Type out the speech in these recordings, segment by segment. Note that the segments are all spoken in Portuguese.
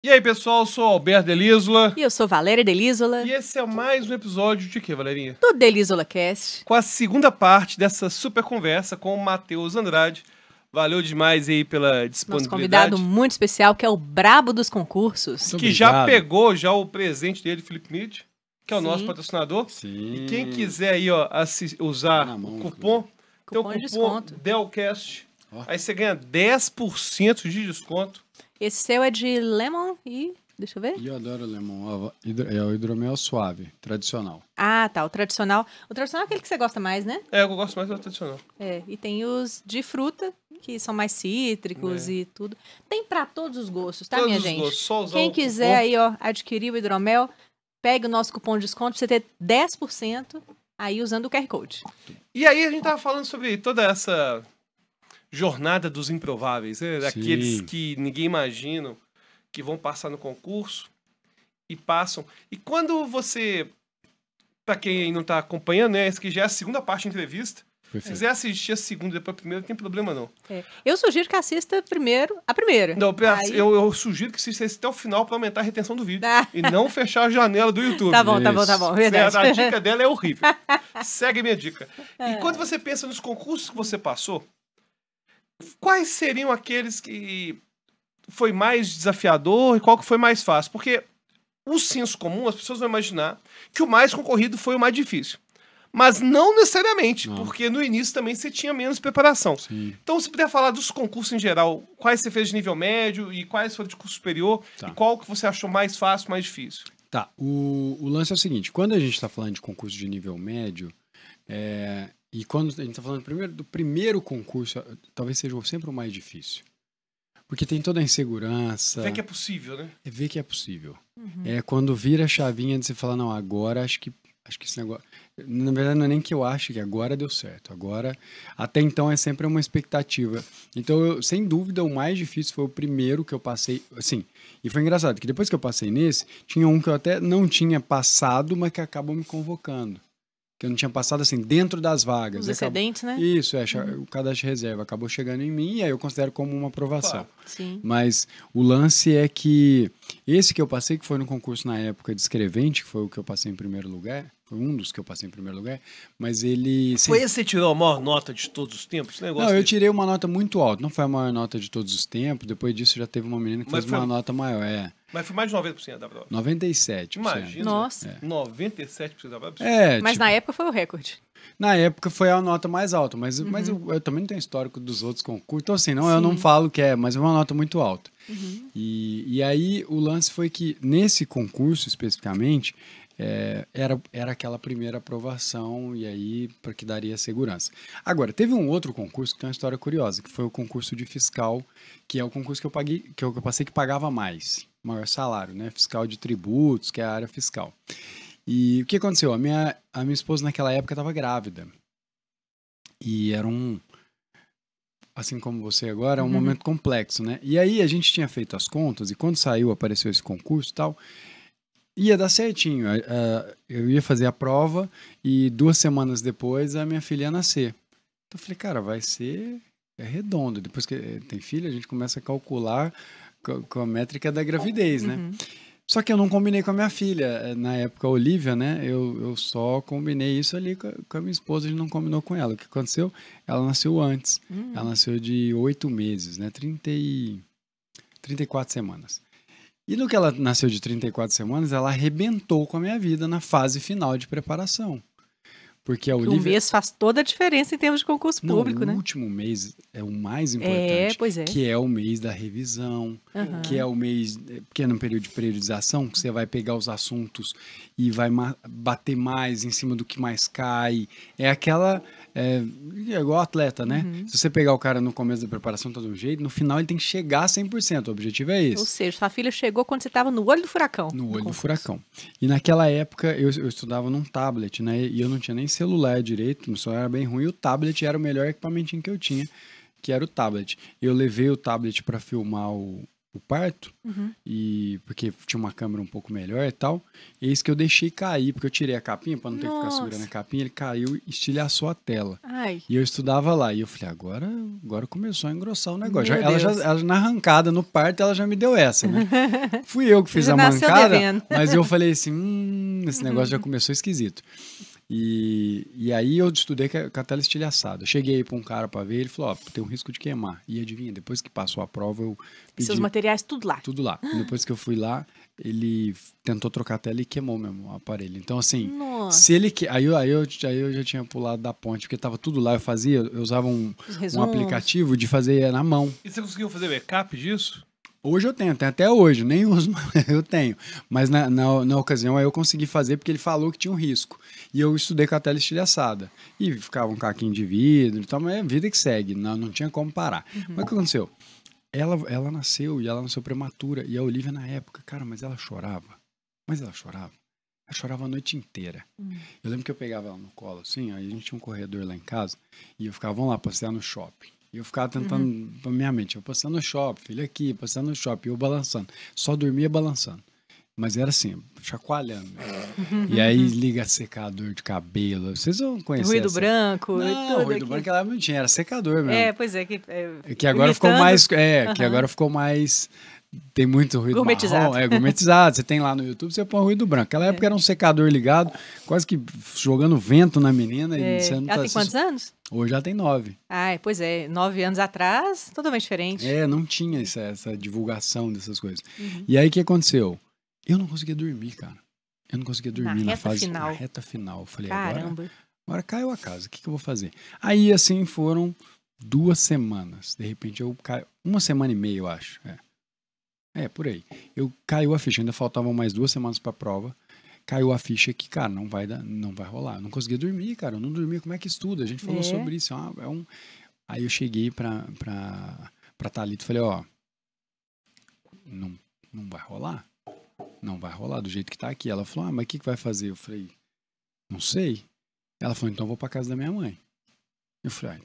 E aí, pessoal, eu sou o Alberto Delísola. E eu sou Valéria Delísola. E esse é mais um episódio de quê, Valerinha? Do Delísola Cast. Com a segunda parte dessa super conversa com o Matheus Andrade. Valeu demais aí pela disponibilidade. Nosso convidado muito especial, que é o brabo dos concursos. Que já pegou o presente dele, Felipe Nietzsche, que é o nosso patrocinador. Sim. E quem quiser aí, ó, usar o cupom, tem o Cupom de cupom desconto. DELCAST. Aí você ganha 10% de desconto. Esse seu é de lemon e... Deixa eu ver. E eu adoro lemon. É o hidromel suave, tradicional. Ah, tá. O tradicional. O tradicional é aquele que você gosta mais, né? É, eu gosto mais do tradicional. É. E tem os de fruta, que são mais cítricos e tudo. Tem pra todos os gostos, tá, Todos minha os gente? gostos, só usar Quem o quiser cupom. aí, ó, adquirir o hidromel, pegue o nosso cupom de desconto pra você ter 10% aí usando o QR Code. E aí a gente tava falando sobre toda essa jornada dos improváveis, né? Daqueles que ninguém imagina que vão passar no concurso e passam. E quando você, pra quem não tá acompanhando, né, essa aqui já é a segunda parte da entrevista. Se quiser assistir a segunda e depois a primeira, não tem problema não. É. Eu sugiro que assista a primeira. Não, Aí... eu sugiro que assista até o final pra aumentar a retenção do vídeo. Ah. E não fechar a janela do YouTube. Tá bom. Verdade. A dica dela é horrível. Segue a minha dica. E quando você pensa nos concursos que você passou, quais seriam aqueles que foi mais desafiador e qual que foi mais fácil? Porque o senso comum, as pessoas vão imaginar que o mais concorrido foi o mais difícil. Mas não necessariamente, porque no início também você tinha menos preparação. Sim. Então, se puder falar dos concursos em geral, quais você fez de nível médio e quais foram de curso superior, e qual que você achou mais fácil, mais difícil? Tá, o lance é o seguinte, quando a gente está falando de concurso de nível médio, e quando a gente está falando do primeiro concurso, talvez seja sempre o mais difícil. Porque tem toda a insegurança. Ver que é possível, né? É ver que é possível. É quando vira a chavinha de você falar, não, agora acho que esse negócio... Na verdade, não é nem que eu acho que agora deu certo. Agora, até então, é sempre uma expectativa. Então, sem dúvida, o mais difícil foi o primeiro que eu passei. Assim, e foi engraçado, que depois que eu passei nesse, tinha um que eu até não tinha passado, mas que acabou me convocando. Que eu não tinha passado, assim, dentro das vagas. Os excedentes, né? Isso, o cadastro de reserva acabou chegando em mim, e aí eu considero como uma aprovação. Claro. Sim. Mas o lance é que esse que eu passei, que foi no concurso na época de escrevente, que foi o que eu passei em primeiro lugar, foi um dos que eu passei em primeiro lugar, mas ele... Foi esse que você tirou a maior nota de todos os tempos? Não, eu tirei uma nota muito alta, não foi a maior nota de todos os tempos, depois disso já teve uma menina que fez uma nota maior, Mas foi mais de 90% da prova. 97%. Imagina. Nossa. 97% da prova. Mas na época foi o recorde. Na época foi a nota mais alta, mas eu também não tenho histórico dos outros concursos. Então, assim, eu não falo que mas é uma nota muito alta. E aí o lance foi que, nesse concurso especificamente, era aquela primeira aprovação, e aí para que daria segurança. Agora, teve um outro concurso que tem uma história curiosa, que foi o concurso de fiscal, que é o concurso que eu passei que pagava mais, maior salário, né? Fiscal de tributos, que é a área fiscal. E o que aconteceu? A minha esposa naquela época estava grávida. E era assim como você agora, é um momento complexo, né? E aí a gente tinha feito as contas, e quando apareceu esse concurso e tal, ia dar certinho. Eu ia fazer a prova e 2 semanas depois a minha filha ia nascer. Então eu falei, cara, vai ser redondo. Depois que tem filha, a gente começa a calcular com a métrica da gravidez, né? Só que eu não combinei com a minha filha. Na época, a Olivia, né? Eu só combinei isso ali com a minha esposa, a gente não combinou com ela. O que aconteceu? Ela nasceu antes. Ela nasceu de 8 meses, né? 34 semanas. E no que ela nasceu de 34 semanas, ela arrebentou com a minha vida na fase final de preparação. Porque a Olivia... Um mês faz toda a diferença em termos de concurso público, né? O último mês é o mais importante. Pois é. Que é o mês da revisão, que é o mês... Porque é no período de periodização, que você vai pegar os assuntos e vai bater mais em cima do que mais cai. É aquela... É igual atleta, né? Se você pegar o cara no começo da preparação, tá de um jeito, no final ele tem que chegar a 100%. O objetivo é esse. Ou seja, sua filha chegou quando você estava no olho do furacão. No olho do furacão. E naquela época eu estudava num tablet, né? E eu não tinha nem celular direito, meu celular era bem ruim. E o tablet era o melhor equipamentinho que eu tinha, que era o tablet. Eu levei o tablet para filmar o parto, e porque tinha uma câmera um pouco melhor e tal. E é isso que eu deixei cair, porque eu tirei a capinha pra não ter que ficar segurando a capinha, ele caiu e estilhaçou a tela. Ai. E eu estudava lá. E eu falei, agora começou a engrossar o negócio. Meu Ela Deus. na arrancada, no parto, ela já me deu essa, né? Fui eu que fiz Já a nasceu mancada, devendo. mas eu falei assim, esse negócio já começou esquisito. E aí eu estudei com a tela estilhaçada. Eu cheguei pra um cara pra ver, ele falou, ó, tem um risco de queimar. E adivinha, depois que passou a prova, eu pedi Seus materiais tudo lá. tudo lá. Depois que eu fui lá, ele tentou trocar a tela e queimou mesmo o aparelho. Então, assim, Nossa. se ele... Aí eu já tinha pulado da ponte, porque tava tudo lá. Eu usava um Os resumos. aplicativo de fazer na mão. E você conseguiu fazer backup disso? Hoje eu tenho até hoje, nem uso, eu tenho. Mas na ocasião aí eu consegui fazer porque ele falou que tinha um risco. E eu estudei com a tela estilhaçada. E ficava um caquinho de vidro e tal, mas é a vida que segue, não tinha como parar. Mas o que aconteceu? Ela nasceu e ela nasceu prematura. E a Olivia na época, cara, mas ela chorava. Ela chorava a noite inteira. Eu lembro que eu pegava ela no colo, assim, aí a gente tinha um corredor lá em casa, e eu ficava, vamos lá, passear no shopping. E eu ficava tentando, pra minha mente, eu passeando no shopping, filho aqui, passeando no shopping, eu balançando. Só dormia balançando. Mas era assim, chacoalhando. E aí liga secador de cabelo. Vocês vão conhecer Ruído essa... branco. Não, tudo ruído aqui. branco ela não tinha, era secador mesmo. É, pois é. Que agora ficou imitando. mais... que agora ficou mais... Tem muito ruído Gourmetizado. marrom. Gourmetizado. Você tem lá no YouTube, você põe ruído branco. Naquela época era um secador ligado, quase que jogando vento na menina. E você não Ela tá tem quantos anos? Hoje já tem 9. Ah, pois é. 9 anos atrás, totalmente diferente. Não tinha essa divulgação dessas coisas. E aí, o que aconteceu? Eu não conseguia dormir, cara. Eu não conseguia dormir na reta fase... final. Na reta final. Eu falei, Caramba. agora caiu a casa. O que eu vou fazer? Aí, assim, foram 2 semanas. De repente, eu caio... 1 semana e meia, eu acho. Por aí. Caiu a ficha. Ainda faltavam mais 2 semanas pra prova. Caiu a ficha que, cara, não vai rolar. Eu não conseguia dormir, cara. Eu não dormia. Como é que estuda? A gente falou sobre isso. Aí eu cheguei pra Thalita e falei, ó, não vai rolar. Não vai rolar do jeito que tá aqui. Ela falou, mas o que vai fazer? Eu falei, não sei. Ela falou, então eu vou pra casa da minha mãe. Eu falei,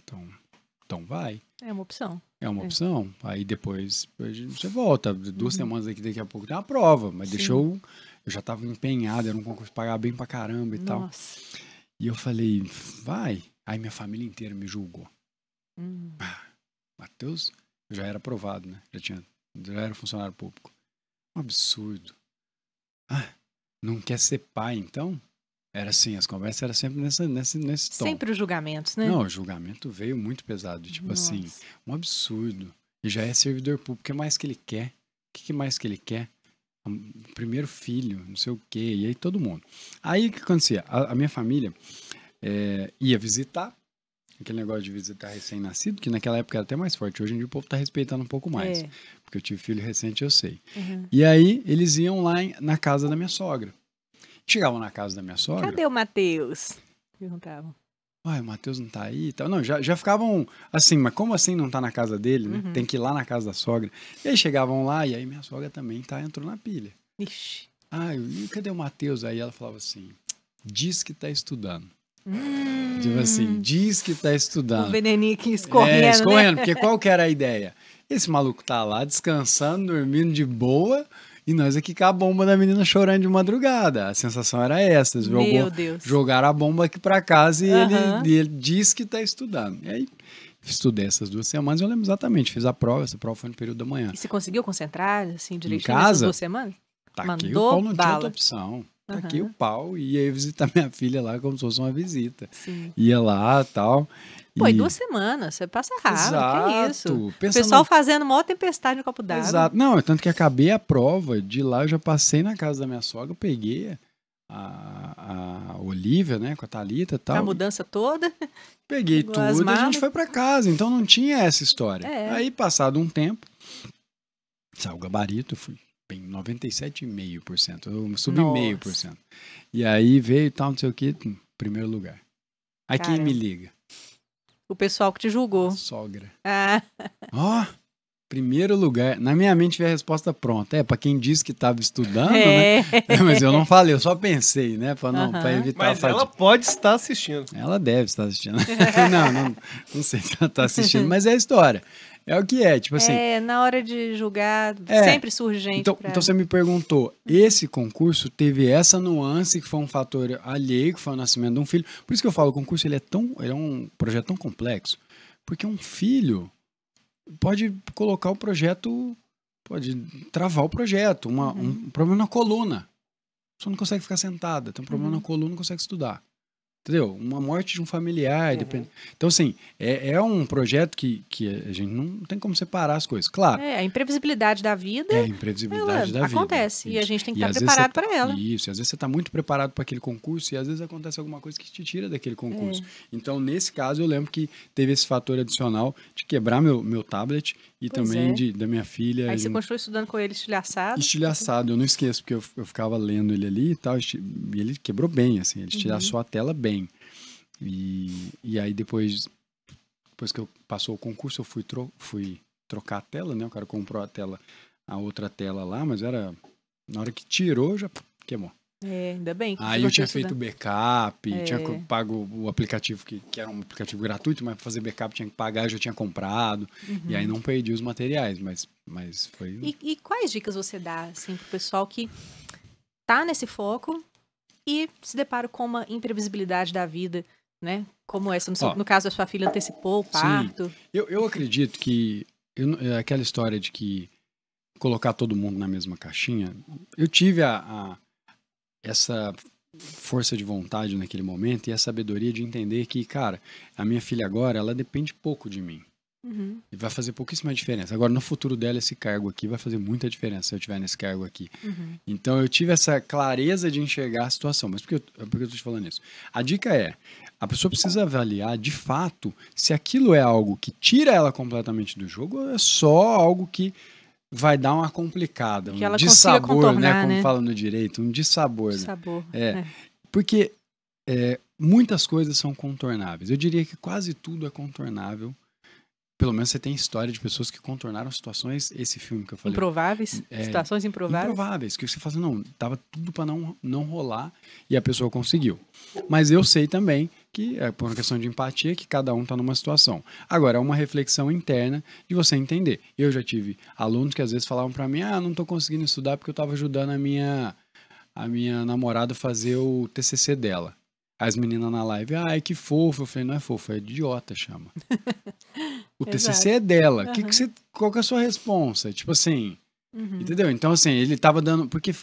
então vai. É uma opção. É uma opção. Aí depois você volta. 2 semanas daqui a pouco tem uma prova. Mas eu já tava empenhado, era um concurso que pagava bem pra caramba e tal. E eu falei, vai. Aí minha família inteira me julgou. Matheus, eu já era aprovado, né? Já era funcionário público. Um absurdo. Não quer ser pai, então? Era assim, as conversas eram sempre nesse tom. Sempre os julgamentos, né? Não, o julgamento veio muito pesado. Tipo assim, um absurdo. E já é servidor público. O que mais que ele quer? O que mais que ele quer? Primeiro filho, não sei o quê. E aí todo mundo. Aí o que acontecia? A minha família ia visitar. Aquele negócio de visitar recém-nascido, que naquela época era até mais forte. Hoje em dia o povo tá respeitando um pouco mais. Porque eu tive filho recente, eu sei. E aí eles iam lá na casa da minha sogra. Chegavam na casa da minha sogra. Cadê o Matheus? Perguntavam. Uai, o Matheus não tá aí e tal. Não, já ficavam assim, mas como assim não tá na casa dele, né? Tem que ir lá na casa da sogra. E aí chegavam lá, e aí minha sogra também entrou na pilha. Ixi. E cadê o Matheus? Aí ela falava assim, diz que tá estudando. Tipo assim, diz que tá estudando. O veneninho aqui escorrendo, escorrendo, né? porque qual que era a ideia? Esse maluco tá lá descansando, dormindo de boa, e nós aqui com a bomba da menina chorando de madrugada. A sensação era essa. Meu Deus. Jogaram a bomba aqui pra casa e ele diz que tá estudando. E aí, estudei essas 2 semanas, eu lembro exatamente, fiz a prova, essa prova foi no período da manhã. E você conseguiu concentrar, assim, direitinho Em casa? nessas 2 semanas? Taquei Mandou o pau, não tinha bala. outra opção. Taquei o pau e ia visitar minha filha lá como se fosse uma visita. Sim. Ia lá e tal. Pô, e 2 semanas, você passa rápido, que isso? O pessoal fazendo maior tempestade no copo d'água. Exato. Não, tanto que acabei a prova, de lá eu já passei na casa da minha sogra, peguei a Olivia, né, com a Thalita e tal. A mudança toda. Peguei tudo e a gente foi pra casa, então não tinha essa história. Aí, passado um tempo, saiu o gabarito, eu fui bem 97,5%, eu subi 0,5%. E aí veio e tal, não sei o que, primeiro lugar. Aí quem me liga? O pessoal que te julgou. A sogra. Primeiro lugar. Na minha mente veio a resposta pronta. Pra quem disse que estava estudando, né? Mas eu não falei, eu só pensei, né? Pra evitar Mas ela pode estar assistindo. Ela deve estar assistindo. não sei se ela está assistindo, mas é a história. É o que é, tipo assim. Na hora de julgar, É. sempre surge gente Então, pra... então você me perguntou, esse concurso teve essa nuance que foi um fator alheio, que foi o nascimento de um filho. Por isso que eu falo, o concurso ele é um projeto tão complexo, porque um filho pode colocar o projeto, pode travar o projeto, um problema na coluna. A pessoa não consegue ficar sentada, tem um problema na coluna, não consegue estudar. Entendeu? Uma morte de um familiar. Depende. Então, assim, é um projeto que a gente não tem como separar as coisas. Claro. A imprevisibilidade da vida. É a imprevisibilidade da vida. Acontece. E a gente tem que E estar às vezes preparado para ela. Isso. E às vezes você está muito preparado para aquele concurso e às vezes acontece alguma coisa que te tira daquele concurso. Então, nesse caso, eu lembro que teve esse fator adicional de quebrar meu tablet e também da minha filha. Aí você continuou estudando com ele estilhaçado? Estilhaçado. Eu não esqueço, porque eu ficava lendo ele ali e tal. E ele quebrou bem, assim. Ele estilhaçou a tela bem. E aí depois que eu passou o concurso, eu fui trocar a tela, né? O cara comprou a outra tela lá, mas era na hora que tirou, já queimou. Ainda bem. Aí eu tinha feito backup, tinha pago o aplicativo que era um aplicativo gratuito, mas para fazer backup tinha que pagar, eu já tinha comprado. E aí não perdi os materiais, mas foi... E quais dicas você dá, assim, pro pessoal que tá nesse foco e se depara com uma imprevisibilidade da vida, né? Como essa, no caso, a sua filha antecipou o parto. Sim. Eu acredito que aquela história de que colocar todo mundo na mesma caixinha, eu tive essa força de vontade naquele momento e a sabedoria de entender que, cara, a minha filha agora, ela depende pouco de mim. E vai fazer pouquíssima diferença. Agora, no futuro dela, esse cargo aqui vai fazer muita diferença se eu estiver nesse cargo aqui. Então, eu tive essa clareza de enxergar a situação. Mas por que eu tô te falando isso? A dica é, a pessoa precisa avaliar, de fato, se aquilo é algo que tira ela completamente do jogo ou é só algo que vai dar uma complicada, que ela dissabor, né? Como fala no direito, um dissabor. Dissabor. Porque muitas coisas são contornáveis. Eu diria que quase tudo é contornável. Pelo menos você tem história de pessoas que contornaram situações, esse filme que eu falei. Improváveis? Situações improváveis? Improváveis, que você fala assim, não, tava tudo para não rolar e a pessoa conseguiu. Mas eu sei também que, por uma questão de empatia, que cada um tá numa situação. Agora, é uma reflexão interna de você entender. Eu já tive alunos que às vezes falavam para mim, não tô conseguindo estudar porque eu tava ajudando a minha namorada a fazer o TCC dela. As meninas na live, ai, que fofo. Eu falei, não é fofo, é idiota, chama. O TCC é dela. Qual que é a sua responsa? Tipo assim, entendeu? Então, assim, ele tava dando... Porque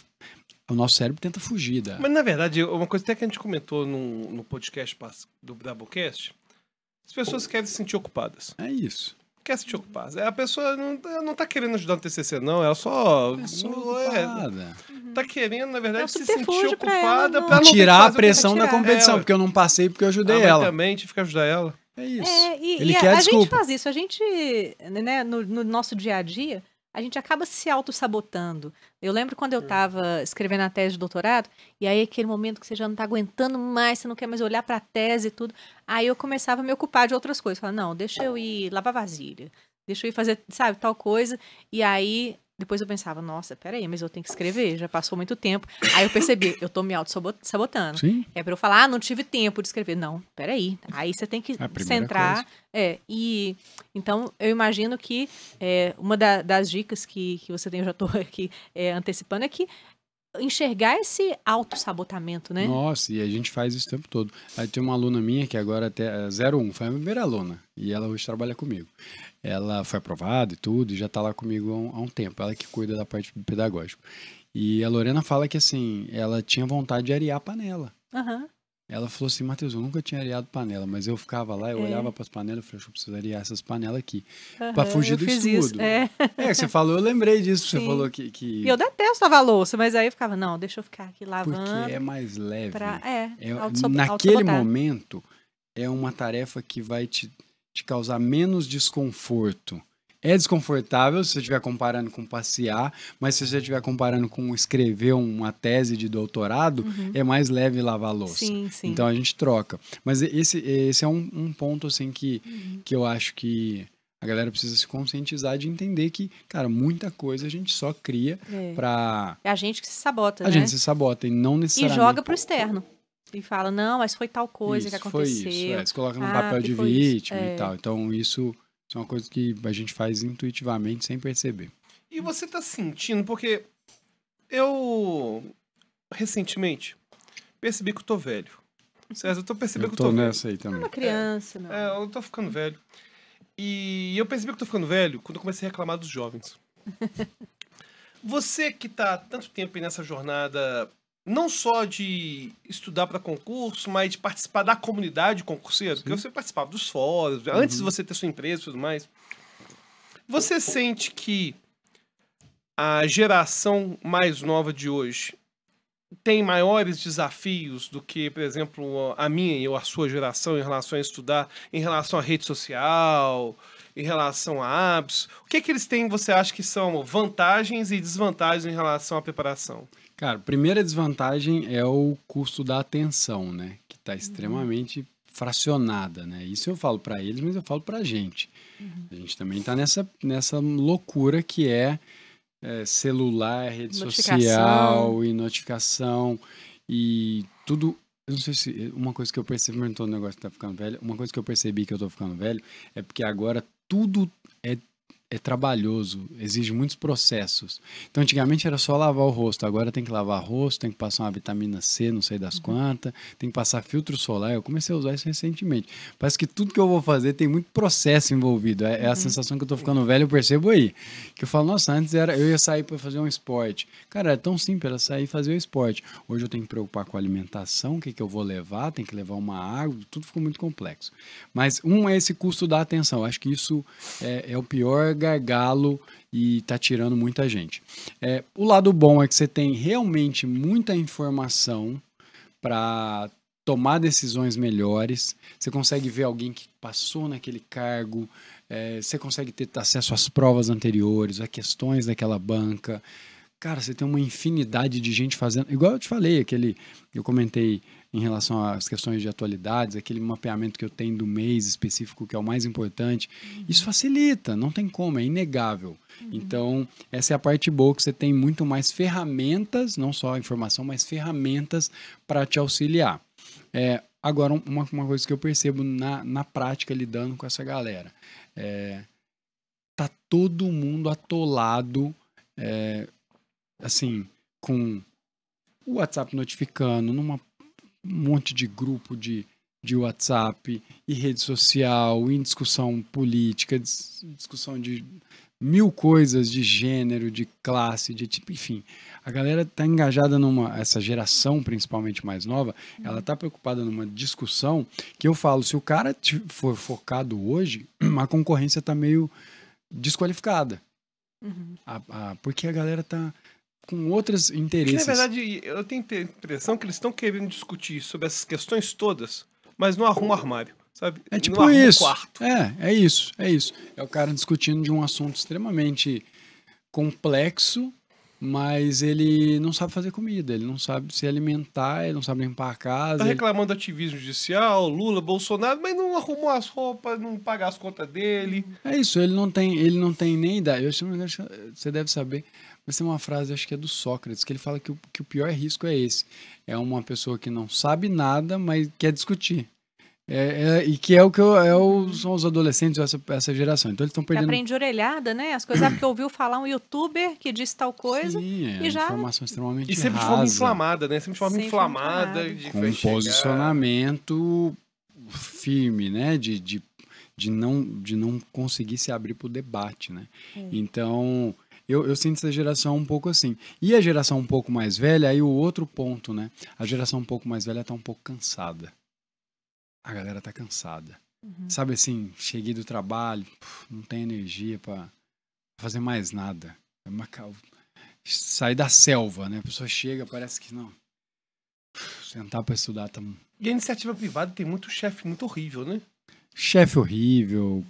o nosso cérebro tenta fugir da... Mas, na verdade, uma coisa até que a gente comentou no podcast do Doublecast, as pessoas querem se sentir ocupadas. É isso. Quer se sentir ocupada. A pessoa não tá querendo ajudar no TCC, não. Ela só... ocupada. Tá querendo, na verdade, se subterfúgio sentir ocupada pra pra não tirar a fazer o que pressão da tirar. competição, porque eu não passei porque eu ajudei mas ela. também tive que ajudar ela. É isso. Ele quer a desculpa. gente faz isso. A gente, né, no nosso dia a dia, a gente acaba se auto-sabotando. Eu lembro quando eu estava escrevendo a tese de doutorado, e aí aquele momento que você já não está aguentando mais, você não quer mais olhar para a tese e tudo, aí eu começava a me ocupar de outras coisas. Falava, não, deixa eu ir lavar vasilha, deixa eu ir fazer, sabe, tal coisa. E aí, depois eu pensava, nossa, peraí, mas eu tenho que escrever, já passou muito tempo. Aí eu percebi, eu tô me auto-sabotando. Sim. É pra eu falar, não tive tempo de escrever. Não, peraí. Aí você tem que centrar. E então eu imagino que uma das dicas que você tem, eu já tô aqui antecipando, é que enxergar esse auto-sabotamento, né? Nossa, e a gente faz isso o tempo todo. Aí tem uma aluna minha que agora até 01, foi a minha primeira aluna, e ela hoje trabalha comigo. Ela foi aprovada e tudo, e já tá lá comigo há um tempo, ela que cuida da parte pedagógica. E a Lorena fala que, assim, ela tinha vontade de arear a panela. Ela falou assim, Matheus, eu nunca tinha areado panela, mas eu ficava lá, eu olhava para as panelas e falei, eu preciso arear essas panelas aqui, para fugir do estudo. Isso, você falou, eu lembrei disso, Sim. você falou que... E eu detesto lavar louça, mas aí eu ficava, não, deixa eu ficar aqui lavando. Porque é mais leve. auto-sabotar. Naquele momento, é uma tarefa que vai te causar menos desconforto. É desconfortável se você estiver comparando com passear, mas se você estiver comparando com escrever uma tese de doutorado, é mais leve lavar a louça. Sim, sim. Então a gente troca. Mas esse é um ponto assim que eu acho que a galera precisa se conscientizar de entender que, cara, muita coisa a gente só cria pra... É a gente que se sabota, A gente se sabota e não necessariamente... E joga pro externo. E fala, não, mas foi tal coisa que aconteceu. Foi isso, você coloca num papel de vítima e tal. Então, isso Isso é uma coisa que a gente faz intuitivamente, sem perceber. E você tá sentindo, porque eu recentemente percebi que eu tô velho. César, eu tô percebendo que eu tô velho. Nessa aí É também. uma criança, não. Eu tô ficando velho. E eu percebi que eu tô ficando velho quando eu comecei a reclamar dos jovens. Você que tá há tanto tempo aí nessa jornada, não só de estudar para concurso, mas de participar da comunidade concurseira, porque você participava dos fóruns, antes de você ter sua empresa e tudo mais. Você sente que a geração mais nova de hoje tem maiores desafios do que, por exemplo, a minha ou a sua geração em relação a estudar, em relação à rede social, em relação a apps? O que eles têm, você acha que são vantagens e desvantagens em relação à preparação? Cara, a primeira desvantagem é o custo da atenção, né? Que está extremamente fracionada, né? Isso eu falo para eles, mas eu falo para a gente. A gente também está nessa loucura que é celular, rede social e notificação e tudo. Eu não sei se uma coisa que eu percebi, perguntou no negócio que tá ficando velho, uma coisa que eu percebi que eu tô ficando velho é porque agora tudo é trabalhoso, exige muitos processos. Então, antigamente era só lavar o rosto, agora tem que lavar rosto, tem que passar uma vitamina C, não sei das quantas, tem que passar filtro solar. Eu comecei a usar isso recentemente. Parece que tudo que eu vou fazer tem muito processo envolvido. É a sensação que eu tô ficando velho, eu percebo aí. Que eu falo, nossa, antes eu ia sair para fazer um esporte. Cara, é tão simples, era sair e fazer o esporte. Hoje eu tenho que preocupar com a alimentação, o que eu vou levar, tem que levar uma água, tudo ficou muito complexo. Mas é esse custo da atenção. Eu acho que isso é o pior gargalo e tá tirando muita gente. O lado bom é que você tem realmente muita informação para tomar decisões melhores. Você consegue ver alguém que passou naquele cargo, você consegue ter acesso às provas anteriores, a questões daquela banca. Cara, você tem uma infinidade de gente fazendo. Igual eu te falei, eu comentei em relação às questões de atualidades, aquele mapeamento que eu tenho do mês específico, que é o mais importante. Isso facilita, não tem como, é inegável. Então, essa é a parte boa, que você tem muito mais ferramentas, não só informação, mas ferramentas para te auxiliar. Agora, uma coisa que eu percebo na prática, lidando com essa galera, tá todo mundo atolado, assim, com o WhatsApp notificando, um monte de grupo de WhatsApp e rede social, em discussão política, discussão de 1000 coisas de gênero, de classe, de tipo, enfim. A galera tá engajada essa geração, principalmente mais nova, ela tá preocupada numa discussão que eu falo, se o cara for focado hoje, a concorrência tá meio desqualificada. Porque a galera tá com outros interesses. Que, na verdade, eu tenho a impressão que eles estão querendo discutir sobre essas questões todas, mas não arruma armário, sabe? É tipo não arruma isso. Quarto. É isso. É o cara discutindo de um assunto extremamente complexo, mas ele não sabe fazer comida, ele não sabe se alimentar, ele não sabe limpar a casa. Tá reclamando do ativismo judicial, Lula, Bolsonaro, mas não arrumou as roupas, não paga as contas dele. É isso, ele não tem nem idade. Você deve saber. Mas tem uma frase, acho que é do Sócrates, que ele fala que o pior risco é esse. É uma pessoa que não sabe nada, mas quer discutir. E que são os adolescentes, essa geração. Então eles estão perdendo. Aprende orelhada, né? As coisas que ouviu falar um youtuber que disse tal coisa. Sim, e já informação extremamente E sempre de forma inflamada, né? Sempre de forma inflamada. Com um posicionamento firme, né? De não conseguir se abrir para o debate, né? Então, eu sinto essa geração um pouco assim. E a geração um pouco mais velha, aí o outro ponto, né? A geração um pouco mais velha está um pouco cansada. A galera tá cansada. Sabe assim, cheguei do trabalho, não tem energia para fazer mais nada. Sair da selva, né? A pessoa chega, parece que não. Sentar para estudar tá. E a iniciativa privada tem muito chefe muito horrível, né? Chefe horrível,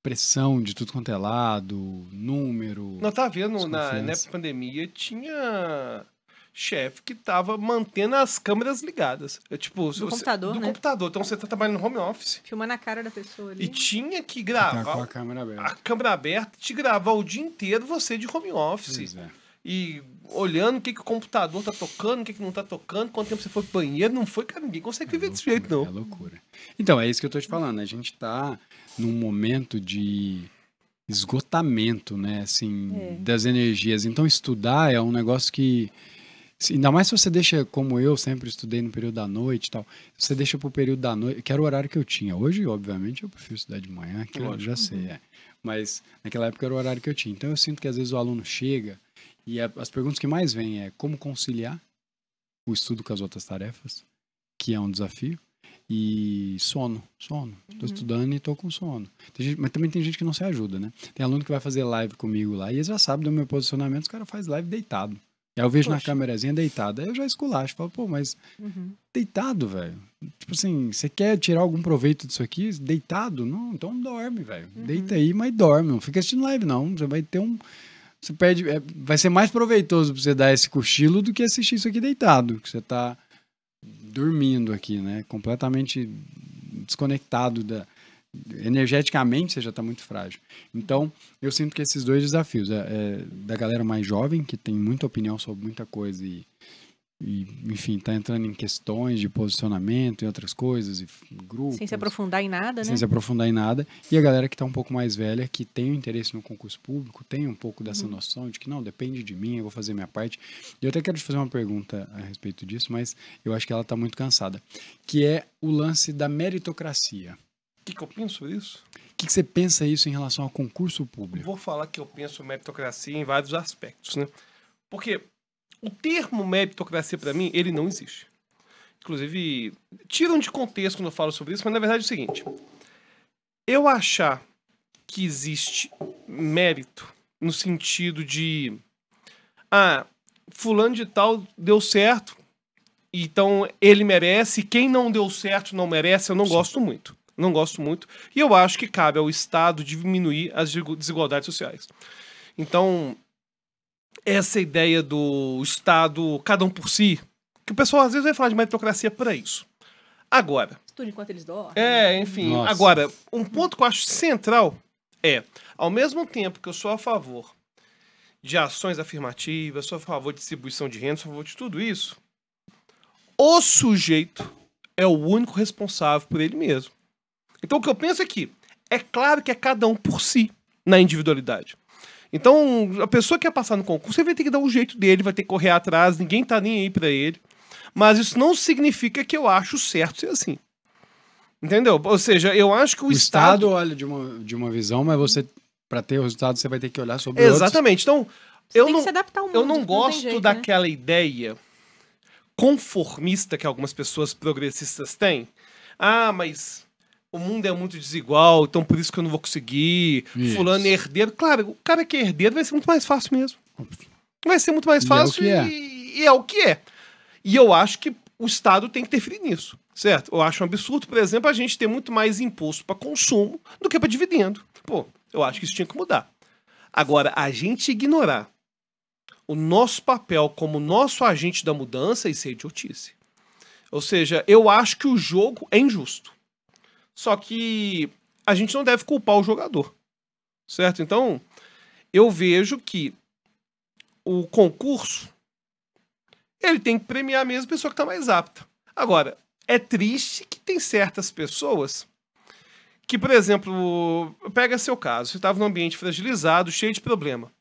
pressão de tudo quanto é lado, número. Não, tava vendo na época pandemia, tinha chefe que tava mantendo as câmeras ligadas. Do computador, do né? computador. Então você tá trabalhando no home office. Filmando a cara da pessoa ali. E tinha que gravar. Com a câmera aberta. A câmera aberta, te gravar o dia inteiro você de home office. Pois é. E olhando o que o computador tá tocando, o que não tá tocando, quanto tempo você foi pro banheiro. Não foi, cara, ninguém consegue viver desse jeito, não. É loucura. Então, é isso que eu tô te falando. A gente tá num momento de esgotamento, né, assim, das energias. Então, estudar é um negócio que, ainda mais se você deixa, como eu sempre estudei no período da noite e tal, você deixa pro período da noite, que era o horário que eu tinha. Hoje, obviamente, eu prefiro estudar de manhã, que eu já sei, Mas naquela época era o horário que eu tinha. Então, eu sinto que às vezes o aluno chega e as perguntas que mais vêm é como conciliar o estudo com as outras tarefas, que é um desafio. E sono. Tô estudando e tô com sono. Mas também tem gente que não se ajuda, né? Tem aluno que vai fazer live comigo lá e eles já sabem do meu posicionamento, os caras fazem live deitado. E aí eu vejo na câmerazinha deitado. Aí eu já esculacho, falo, pô, mas deitado, velho. Tipo assim, você quer tirar algum proveito disso aqui? Deitado? Não, então dorme, velho. Deita aí, mas dorme. Não fica assistindo live, não. Você vai ter Você perde. Vai ser mais proveitoso pra você dar esse cochilo do que assistir isso aqui deitado. Que você tá dormindo aqui, né? Completamente desconectado energeticamente você já está muito frágil. Então, eu sinto que esses dois desafios da galera mais jovem, que tem muita opinião sobre muita coisa e enfim, está entrando em questões de posicionamento e outras coisas, e grupos. Sem se aprofundar em nada, né? Sem se aprofundar em nada. E a galera que está um pouco mais velha, que tem o interesse no concurso público, tem um pouco dessa noção de que não, depende de mim, eu vou fazer minha parte. E eu até quero te fazer uma pergunta a respeito disso, mas eu acho que ela está muito cansada. Que é o lance da meritocracia. O que eu penso sobre isso? O que você pensa isso em relação ao concurso público? Vou falar que eu penso meritocracia em vários aspectos, né? Porque o termo meritocracia, para mim, ele não existe. Inclusive, tiram de contexto quando eu falo sobre isso, mas na verdade é o seguinte. Eu achar que existe mérito no sentido de fulano de tal deu certo, então ele merece, quem não deu certo não merece, eu não gosto muito. Não gosto muito. E eu acho que cabe ao Estado diminuir as desigualdades sociais. Então, essa ideia do Estado, cada um por si, que o pessoal às vezes vai falar de meritocracia para isso. Agora... Estude enquanto eles dormem. Enfim. Nossa. Agora, um ponto que eu acho central ao mesmo tempo que eu sou a favor de ações afirmativas, sou a favor de distribuição de renda, sou a favor de tudo isso, o sujeito é o único responsável por ele mesmo. Então, o que eu penso é que é claro que é cada um por si, na individualidade. Então, a pessoa que quer passar no concurso, ele vai ter que dar o jeito dele, vai ter que correr atrás, ninguém tá nem aí pra ele. Mas isso não significa que eu acho certo ser assim. Entendeu? Ou seja, eu acho que o Estado olha de uma visão, mas você, para ter o resultado, você vai ter que olhar sobre outros. Exatamente. Então, tem que se adaptar ao mundo, eu não tem gosto jeito, daquela ideia conformista que algumas pessoas progressistas têm. Mas o mundo é muito desigual, então por isso que eu não vou conseguir. Isso. Fulano é herdeiro. Claro, o cara que é herdeiro vai ser muito mais fácil mesmo. Vai ser muito mais fácil e é o que é. E eu acho que o Estado tem que interferir nisso, certo? Eu acho um absurdo, por exemplo, a gente ter muito mais imposto para consumo do que para dividendo. Pô, eu acho que isso tinha que mudar. Agora, a gente ignorar o nosso papel como nosso agente da mudança, isso é idiotice. Ou seja, eu acho que o jogo é injusto. Só que a gente não deve culpar o jogador, certo? Então, eu vejo que o concurso, ele tem que premiar mesmo a pessoa que está mais apta. Agora, é triste que tem certas pessoas que, por exemplo, pega seu caso, você estava num ambiente fragilizado, cheio de problema.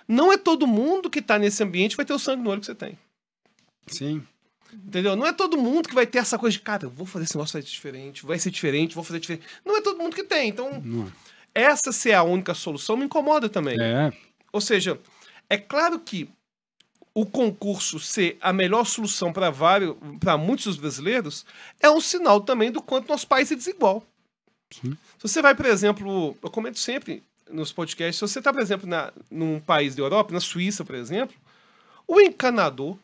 Não é todo mundo que está nesse ambiente que vai ter o sangue no olho que você tem. Sim. Entendeu? Não é todo mundo que vai ter essa coisa de, cara, eu vou fazer esse negócio, vai ser diferente, vou fazer diferente. Não é todo mundo que tem. Então, essa ser a única solução me incomoda também. Ou seja, é claro que o concurso ser a melhor solução para muitos dos brasileiros é um sinal também do quanto nosso país é desigual. Sim. Se você vai, por exemplo, eu comento sempre nos podcasts, se você está, por exemplo, num país da Europa, na Suíça, por exemplo, o encanador,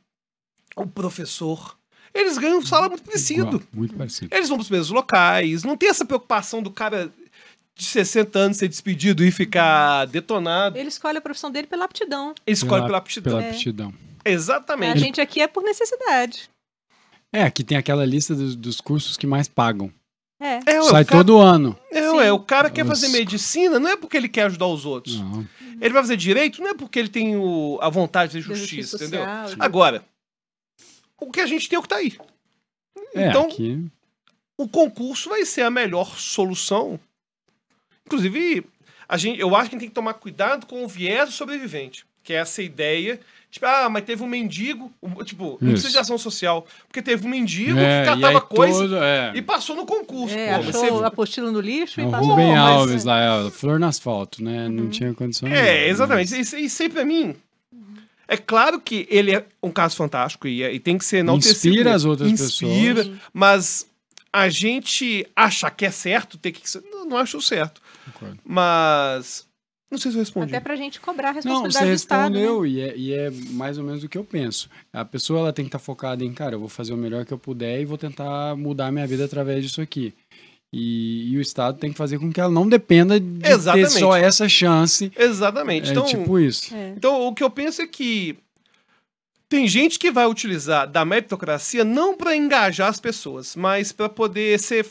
o professor, eles ganham um salário muito parecido. Muito parecido. Eles vão para os mesmos locais, não tem essa preocupação do cara de 60 anos ser despedido e ficar detonado. Ele escolhe a profissão dele pela aptidão. Ele escolhe pela aptidão. Pela aptidão. Exatamente. A gente aqui é por necessidade. Aqui tem aquela lista dos cursos que mais pagam. Sai todo ano. O cara quer fazer medicina, não é porque ele quer ajudar os outros. Não. Ele vai fazer direito, não é porque ele tem a vontade de fazer justiça, entendeu? Agora, o que a gente tem é o que tá aí. Então, aqui... o concurso vai ser a melhor solução. Inclusive, eu acho que a gente tem que tomar cuidado com o viés do sobrevivente, que é essa ideia, tipo, mas teve um mendigo, tipo, não precisa de ação social, porque teve um mendigo que catava coisa e passou no concurso. Achou a apostila no lixo e passou. Rubem Alves lá, flor no asfalto, né? Não tinha condições. Exatamente. Isso aí pra mim... É claro que ele é um caso fantástico e tem que ser enaltecido. Inspira as outras pessoas. Mas a gente achar que é certo, tem que ser... Não acho certo. Concordo. Mas... Não sei se eu respondi. Até pra gente cobrar a responsabilidade do Estado. Não, você respondeu, né? e é mais ou menos o que eu penso. A pessoa ela tem que estar focada em, cara, eu vou fazer o melhor que eu puder e vou tentar mudar a minha vida através disso aqui. E o Estado tem que fazer com que ela não dependa de ter só essa chance. Exatamente. Então, tipo isso. Então, o que eu penso é que tem gente que vai utilizar da meritocracia não para engajar as pessoas, mas para poder ser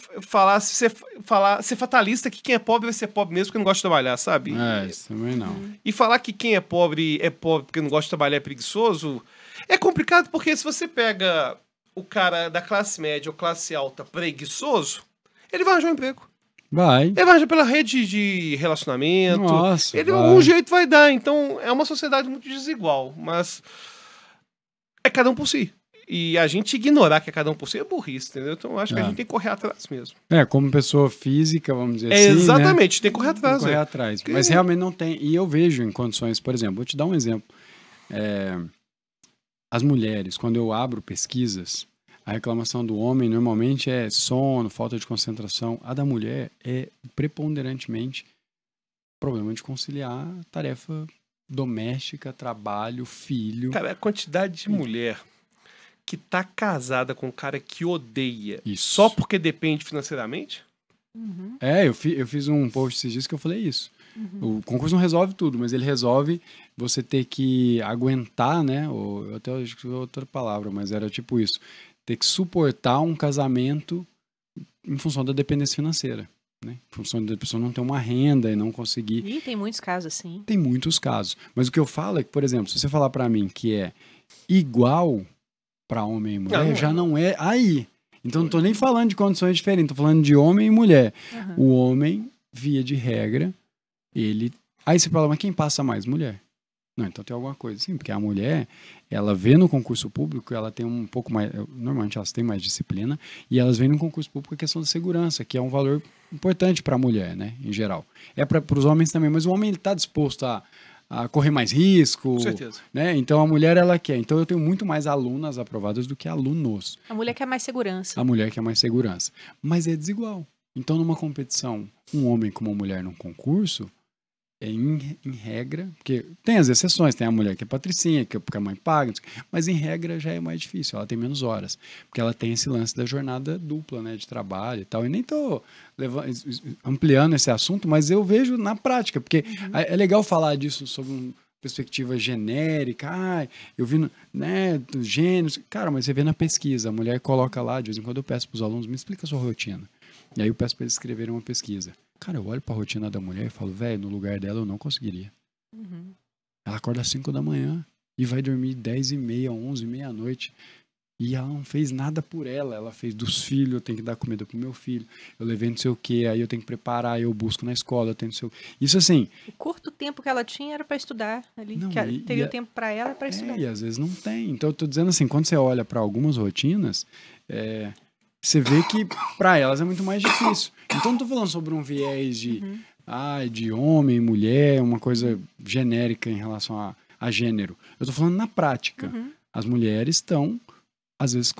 fatalista que quem é pobre vai ser pobre mesmo porque não gosta de trabalhar, sabe? Isso também não. E falar que quem é pobre porque não gosta de trabalhar é preguiçoso é complicado, porque se você pega o cara da classe média ou classe alta preguiçoso, ele vai arranjar um emprego. Vai. Ele vai arranjar pela rede de relacionamento. Nossa, ele de algum jeito vai dar. Então, é uma sociedade muito desigual. Mas é cada um por si. E a gente ignorar que é cada um por si é burrice, entendeu? Então, eu acho que a gente tem que correr atrás mesmo. Como pessoa física, vamos dizer assim, exatamente, né? Tem que correr atrás. Tem que correr atrás. Mas realmente não tem. E eu vejo em condições, por exemplo, vou te dar um exemplo. As mulheres, quando eu abro pesquisas, a reclamação do homem normalmente é sono, falta de concentração. A da mulher é preponderantemente problema de conciliar tarefa doméstica, trabalho, filho. Cara, a quantidade de mulher que tá casada com um cara que odeia só porque depende financeiramente? Eu fiz um post esses dias que eu falei isso. O concurso não resolve tudo, mas ele resolve você ter que aguentar, né? Eu até acho que outra palavra, mas era tipo isso. Ter que suportar um casamento em função da dependência financeira, né? Em função da pessoa não ter uma renda e não conseguir... E tem muitos casos assim. Tem muitos casos. Mas o que eu falo é que, por exemplo, se você falar pra mim que é igual pra homem e mulher, já não é aí. Então não tô nem falando de condições diferentes, tô falando de homem e mulher. O homem, via de regra, ele... Aí você fala, mas quem passa mais? Mulher. Não, então tem alguma coisa assim, porque a mulher, ela vê no concurso público, ela tem um pouco mais, normalmente elas têm mais disciplina, e elas veem no concurso público a questão da segurança, que é um valor importante para a mulher, né, em geral. É para os homens também, mas o homem está disposto a correr mais risco. Com certeza. Né? Então a mulher, ela quer. Então eu tenho muito mais alunas aprovadas do que alunos. A mulher quer mais segurança. A mulher quer mais segurança. Mas é desigual. Então numa competição, um homem com uma mulher num concurso, em regra, porque tem as exceções, tem a mulher que é patricinha, porque a mãe paga, mas em regra já é mais difícil, ela tem menos horas, porque ela tem esse lance da jornada dupla, né, de trabalho e tal, e nem tô ampliando esse assunto, mas eu vejo na prática, porque é legal falar disso sob uma perspectiva genérica, eu vi, né, dos gêneros, cara, mas você vê na pesquisa, a mulher coloca lá, de vez em quando eu peço para os alunos, me explica a sua rotina, e aí eu peço para eles escreverem uma pesquisa. Cara, eu olho pra rotina da mulher e falo, velho, no lugar dela eu não conseguiria. Ela acorda às 5 da manhã e vai dormir 10h30, 11h, meia-noite. E ela não fez nada por ela. Ela fez dos filhos, eu tenho que dar comida pro meu filho. Eu levei não sei o quê, aí eu tenho que preparar, eu busco na escola, eu tenho não sei o quê. Isso assim... O curto tempo que ela tinha era pra estudar ali. Não, teria tempo pra ela e pra estudar. E às vezes não tem. Então eu tô dizendo assim, quando você olha pra algumas rotinas... Você vê que para elas é muito mais difícil. Então não tô falando sobre um viés de homem, mulher, uma coisa genérica em relação a gênero. Eu tô falando na prática. As mulheres estão, às vezes,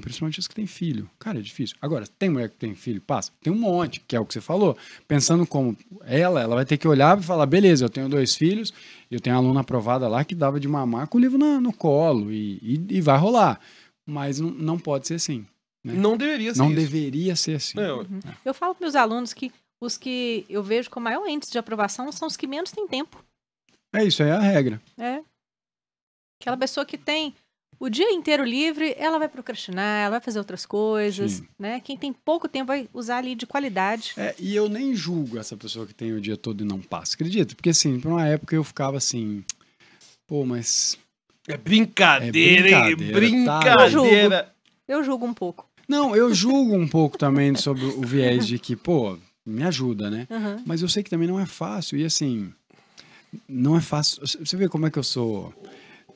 principalmente as que têm filho. Cara, é difícil. Agora, tem mulher que tem filho? Passa. Tem um monte, que é o que você falou. Pensando como ela vai ter que olhar e falar, beleza, eu tenho 2 filhos, eu tenho uma aluna aprovada lá que dava de mamar com o livro no colo e vai rolar. Mas não pode ser assim. Né? Não deveria ser Não isso. deveria ser assim. Eu falo para meus alunos que os que eu vejo com maior índice de aprovação são os que menos têm tempo. É isso, aí é a regra. Aquela pessoa que tem o dia inteiro livre, ela vai procrastinar, ela vai fazer outras coisas, Sim. né? Quem tem pouco tempo vai usar ali de qualidade. E eu nem julgo essa pessoa que tem o dia todo e não passa, acredita? Porque assim, por uma época eu ficava assim, pô, mas... É brincadeira, hein? Brincadeira. Eu julgo um pouco. Não, eu julgo um pouco também sobre o viés de que, pô, me ajuda, né? Uhum. Mas eu sei que também não é fácil. E assim, não é fácil. Você vê como é que eu sou.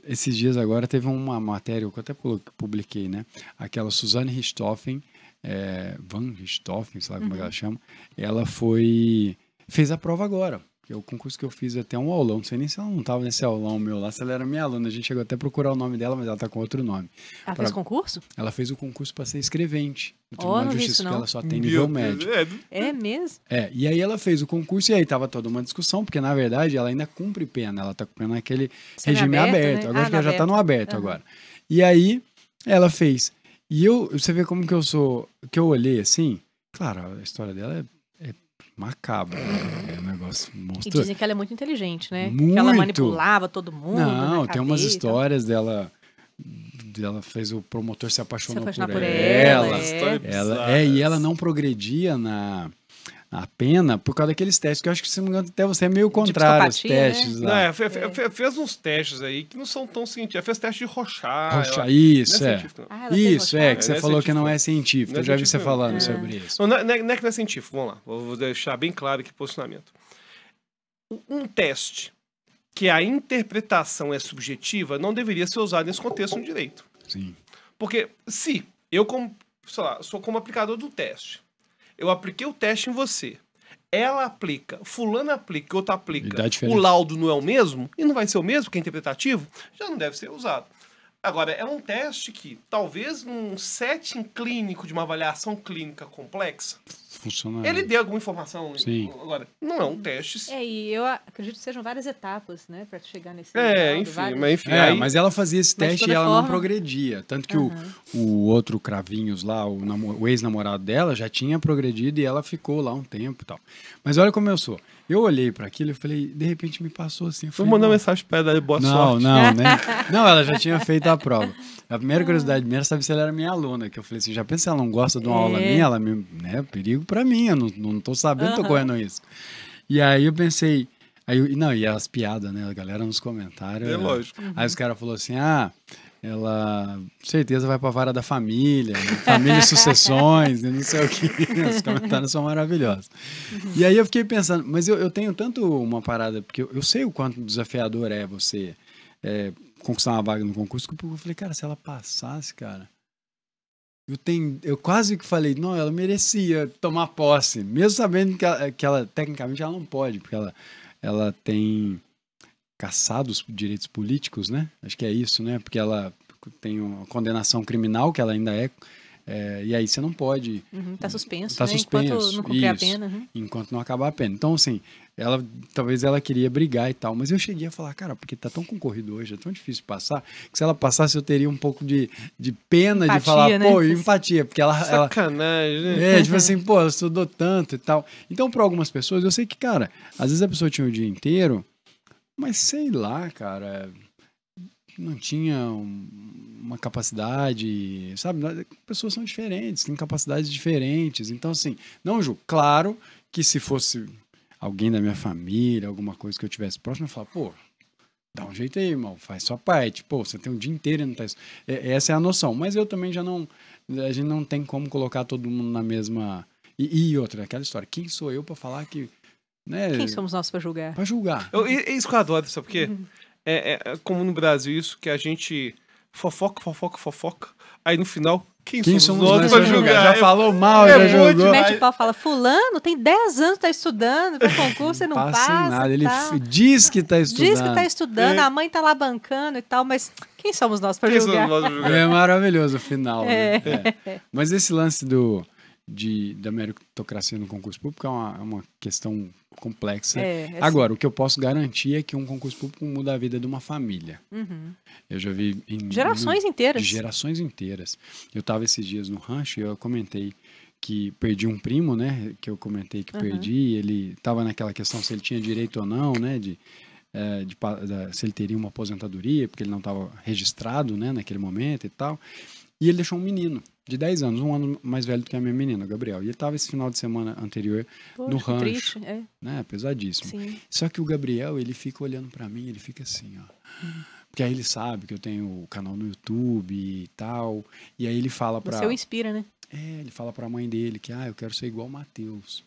Esses dias agora teve uma matéria que eu até publiquei, né? Aquela Suzanne Richthofen, Van Richthofen, sei lá como é que ela chama. Ela fez a prova agora. Que é o concurso que eu fiz até um aulão. Não sei nem se ela não estava nesse aulão meu lá, se ela era minha aluna. A gente chegou até a procurar o nome dela, mas ela tá com outro nome. Ela fez concurso? Ela fez o concurso para ser escrevente no Oh, Tribunal não de vi Justiça, isso, porque não. ela só tem nível médio. É mesmo? E aí ela fez o concurso e aí tava toda uma discussão, porque na verdade ela ainda cumpre pena, ela tá cumprindo aquele regime aberto. Né? Agora que ela já tá no aberto agora. E aí ela fez. E você vê como que eu sou, que eu olhei assim, claro, a história dela é macabra, é um negócio monstruoso. E dizem que ela é muito inteligente, né? Muito. Que ela manipulava todo mundo. Não, tem umas histórias dela. Ela fez o promotor se apaixonou por ela. E ela não progredia na pena por causa daqueles testes, que eu acho que, se não me engano, até você é meio contrário aos testes, né? lá. Fez uns testes aí que não são tão científicos. Ela fez teste de Rorschach. Isso, Isso, que você falou que não é científico. Eu já vi você falando sobre isso. Não é que não é científico, vamos lá. Vou deixar bem claro aqui o posicionamento. Um teste que a interpretação é subjetiva não deveria ser usado nesse contexto no direito. Sim. Porque se eu, sou como aplicador do teste, eu apliquei o teste em você, ela aplica, fulano aplica, outro aplica, o laudo não é o mesmo, e não vai ser o mesmo, que é interpretativo, já não deve ser usado. Agora, é um teste que, talvez num setting clínico de uma avaliação clínica complexa, funciona. Ele dê alguma informação. Sim. Agora, não é um teste. E eu acredito que sejam várias etapas, né, para chegar nesse enfim, mas ela fazia esse teste e ela não progredia. Tanto que o outro Cravinhos lá, o ex-namorado dela, já tinha progredido e ela ficou lá um tempo e tal. Mas olha como eu sou. Eu olhei para aquilo e falei, de repente me passou assim. Vou mandar mensagem pra ela, boa sorte. Não, ela já tinha feito a prova. A primeira curiosidade minha era saber se ela era minha aluna, que eu falei assim, já pensei, ela não gosta de uma aula minha, ela me, perigo pra mim, eu não tô sabendo, tô correndo isso. E aí eu pensei, e as piadas, né, a galera nos comentários. É lógico. Aí os caras falaram assim, ela, certeza, vai pra vara da família, família e sucessões, e não sei o que. Os comentários são maravilhosos. E aí eu fiquei pensando, mas eu tenho tanto uma parada, porque eu sei o quanto desafiador é você conquistar uma vaga no concurso, que eu falei, cara, se ela passasse, cara, eu quase que falei, não, ela merecia tomar posse, mesmo sabendo que ela tecnicamente, ela não pode, porque ela tem caçado os direitos políticos, né? Acho que é isso, né? Porque ela tem uma condenação criminal, que ela ainda e aí você não pode... Tá suspenso, tá né? suspenso, enquanto não cumprir a pena. Enquanto não acabar a pena. Então, assim, talvez ela queria brigar e tal, mas eu cheguei a falar, cara, porque tá tão concorrido hoje, é tão difícil passar, que se ela passasse eu teria um pouco de pena, empatia, de falar, né? Empatia, porque ela... Sacanagem, né? Tipo assim, ela estudou tanto e tal. Então, para algumas pessoas, eu sei que, cara, às vezes a pessoa tinha o dia inteiro, mas sei lá, cara, não tinha uma capacidade, sabe? Pessoas são diferentes, têm capacidades diferentes. Então, assim, não julgo. Claro que se fosse alguém da minha família, alguma coisa que eu tivesse próximo, eu ia falar, pô, dá um jeito aí, irmão, faz sua parte. Pô, você tem um dia inteiro e não tá... Essa é a noção. Mas eu também a gente não tem como colocar todo mundo na mesma... E outra, aquela história, quem sou eu para falar que... Né? Quem somos nós para julgar? Para julgar. Isso que eu adoro, sabe por quê? É como no Brasil isso, que a gente fofoca. Aí no final, quem somos nós para julgar? Já falou mal, já jogou. Mete o pau, fala, fulano tem 10 anos, tá estudando, para concurso você não passa. Nada. Ele diz que tá estudando. Diz que tá estudando, a mãe tá lá bancando e tal, mas quem somos nós para julgar? É maravilhoso o final. Né? Mas esse lance da meritocracia no concurso público é uma questão complexa. Agora, o que eu posso garantir é que um concurso público muda a vida de uma família. Eu já vi... Gerações inteiras. Eu estava esses dias no rancho e eu comentei que perdi um primo, né? Que eu comentei que perdi. Ele estava naquela questão se ele tinha direito ou não, né? se ele teria uma aposentadoria, porque ele não estava registrado, né, naquele momento e tal. E ele deixou um menino de 10 anos, um ano mais velho do que a minha menina, o Gabriel. E ele estava esse final de semana anterior no rancho. Triste, né, pesadíssimo. Sim. Só que o Gabriel, ele fica olhando para mim, ele fica assim, ó. Porque aí ele sabe que eu tenho o canal no YouTube e tal. E aí ele fala pra... Você o inspira, né? ele fala pra mãe dele que, eu quero ser igual o Matheus.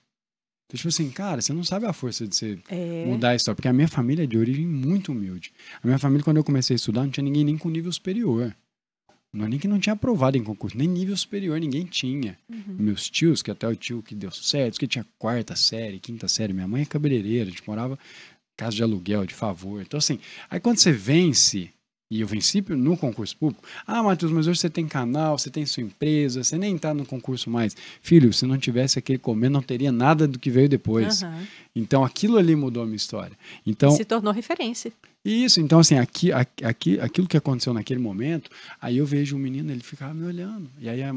Então, tipo assim, cara, você não sabe a força de você mudar a história. Porque a minha família é de origem muito humilde. A minha família, quando eu comecei a estudar, não tinha ninguém nem com nível superior. Não é nem que não tinha aprovado em concurso, nem nível superior ninguém tinha. Meus tios, que até o tio que deu certo, que tinha 4ª série, 5ª série, minha mãe é cabeleireira, a gente morava em casa de aluguel, de favor. Então, assim, aí quando você vence, e eu venci no concurso público, Matheus, mas hoje você tem canal, você tem sua empresa, você nem tá no concurso mais. Filho, se não tivesse aquele comer, não teria nada do que veio depois. Então, aquilo ali mudou a minha história. Então, se tornou referência. Isso, então assim, aquilo que aconteceu naquele momento, aí eu vejo um menino, ele ficava me olhando. E aí a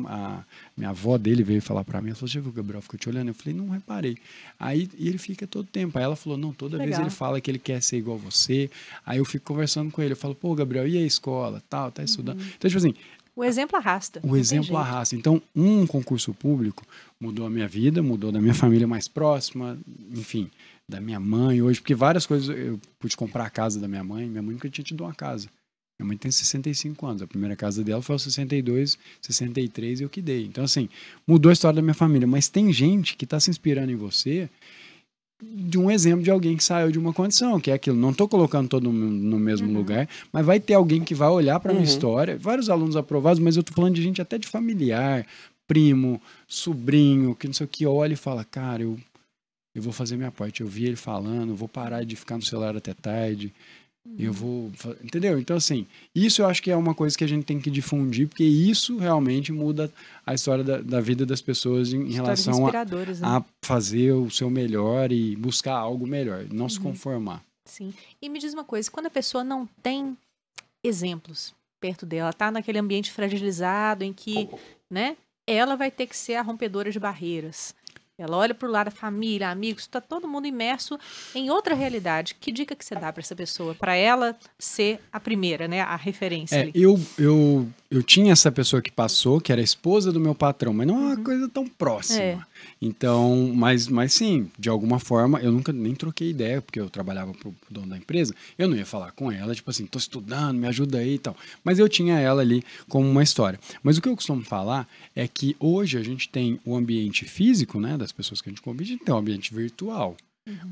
minha avó dele veio falar pra mim, ela falou, já viu o Gabriel ficou te olhando? Eu falei, não reparei. Aí e ele fica todo tempo. Aí ela falou, não, toda vez ele fala que ele quer ser igual você. Aí eu fico conversando com ele, eu falo, pô, Gabriel, e a escola? Tal, tá estudando? Então, tipo assim... O exemplo arrasta. O exemplo arrasta. Então, um concurso público mudou a minha vida, mudou da minha família mais próxima, enfim... da minha mãe hoje, porque várias coisas eu pude comprar a casa da minha mãe nunca tinha tido uma casa. Minha mãe tem 65 anos, a primeira casa dela foi aos 62, 63 e eu que dei. Então, assim, mudou a história da minha família, mas tem gente que está se inspirando em você de um exemplo de alguém que saiu de uma condição, que é aquilo, não estou colocando todo mundo no mesmo lugar, mas vai ter alguém que vai olhar para a minha história, vários alunos aprovados, mas eu estou falando de gente até de familiar, primo, sobrinho, que não sei o que, olha e fala, cara, eu vou fazer minha parte. Eu vi ele falando, vou parar de ficar no celular até tarde. Eu vou... Entendeu? Então, assim, isso eu acho que é uma coisa que a gente tem que difundir, porque isso realmente muda a história da vida das pessoas em relação a fazer o seu melhor e buscar algo melhor, não se conformar. Sim. E me diz uma coisa, quando a pessoa não tem exemplos perto dela, tá naquele ambiente fragilizado em que, né, ela vai ter que ser a rompedora de barreiras. Ela olha para o lado da família, amigos, está todo mundo imerso em outra realidade. Que dica que você dá para essa pessoa? Para ela ser a primeira, né? A referência ali. Eu tinha essa pessoa que passou, que era a esposa do meu patrão, mas não é uma coisa tão próxima. Então, mas sim, de alguma forma, eu nunca nem troquei ideia, porque eu trabalhava pro dono da empresa, eu não ia falar com ela, tipo assim, tô estudando, me ajuda aí e tal. Mas eu tinha ela ali como uma história. Mas o que eu costumo falar é que hoje a gente tem o ambiente físico, né, das pessoas que a gente convive, a gente tem o ambiente virtual.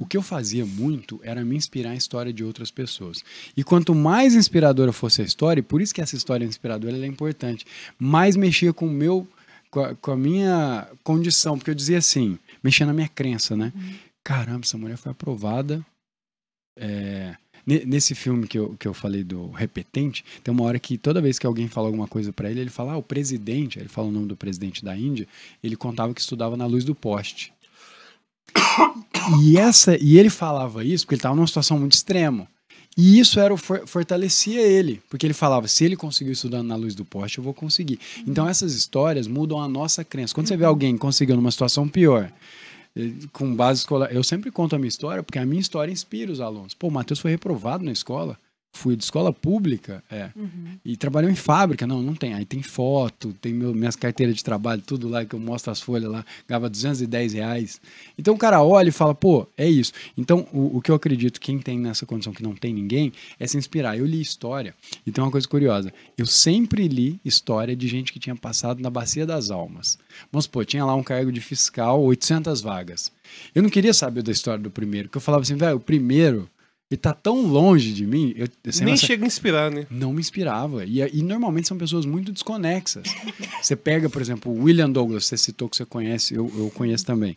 O que eu fazia muito era me inspirar em história de outras pessoas. E quanto mais inspiradora fosse a história, e por isso que essa história inspiradora ela é importante, mais mexia com a minha condição, porque eu dizia assim, mexia na minha crença, né? Caramba, essa mulher foi aprovada. Nesse filme que eu falei do Repetente, tem uma hora que toda vez que alguém fala alguma coisa pra ele, ele fala, o presidente, ele fala o nome do presidente da Índia, ele contava que estudava na luz do poste. E ele falava isso porque ele estava numa situação muito extrema. E isso fortalecia ele, porque ele falava, se ele conseguiu estudar na luz do poste, eu vou conseguir. Então essas histórias mudam a nossa crença. Quando você vê alguém que conseguiu numa situação pior, com base escolar, eu sempre conto a minha história, porque a minha história inspira os alunos. Pô, o Matheus foi reprovado na escola. Fui de escola pública, e trabalhou em fábrica, não tem, aí tem foto, tem minhas carteiras de trabalho, tudo lá, que eu mostro as folhas lá, ganhava R$210. Então o cara olha e fala, pô, é isso. Então o que eu acredito, quem tem nessa condição que não tem ninguém, é se inspirar. Eu li história, e tem uma coisa curiosa, eu sempre li história de gente que tinha passado na Bacia das Almas. Vamos supor, tinha lá um cargo de fiscal, 800 vagas. Eu não queria saber da história do primeiro, porque eu falava assim, velho, o primeiro... E tá tão longe de mim... Nem chega a inspirar, né? Não me inspirava. E normalmente são pessoas muito desconexas. Você pega, por exemplo, o William Douglas, você citou que você conhece, eu conheço também.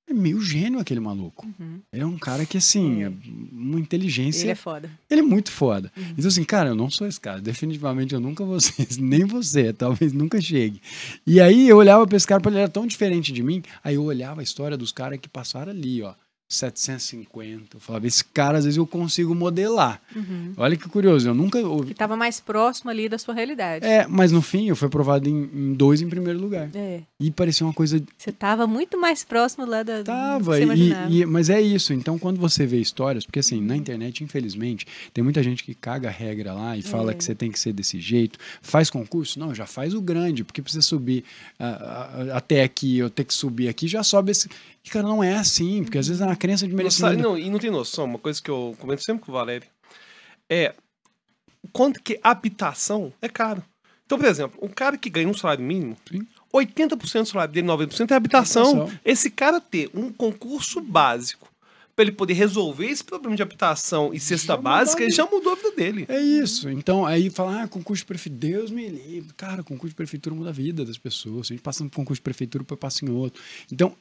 É meio gênio aquele maluco. Ele é um cara que, assim, é uma inteligência... Ele é foda. Ele é muito foda. Então, assim, cara, eu não sou esse cara. Definitivamente eu nunca vou ser, nem você, talvez nunca chegue. E aí eu olhava pra esse cara, ele era tão diferente de mim, aí eu olhava a história dos caras que passaram ali, ó. 750. Eu falava, esse cara, às vezes eu consigo modelar. Olha que curioso, eu nunca... Que estava mais próximo ali da sua realidade. Mas no fim eu fui aprovado em 2 em primeiro lugar. E parecia uma coisa... Você estava muito mais próximo lá da... Tava, mas é isso. Então quando você vê histórias, porque assim, na internet, infelizmente, tem muita gente que caga a regra lá e fala que você tem que ser desse jeito. Faz concurso? Não, já faz o grande, porque precisa subir até aqui, eu ter que subir aqui, já sobe esse... E, cara, não é assim, porque às vezes é uma crença de merecimento. E não tem noção, uma coisa que eu comento sempre com o Valério, quanto que habitação é caro. Então, por exemplo, um cara que ganha um salário mínimo, 80% do salário dele, 90% é habitação. Esse cara ter um concurso básico para ele poder resolver esse problema de habitação e cesta básica, ele já mudou a vida dele. É isso. Então, aí fala, concurso de prefeitura, Deus me livre. Cara, concurso de prefeitura muda a vida das pessoas. Se a gente passa no concurso de prefeitura, depois passa em outro. Então,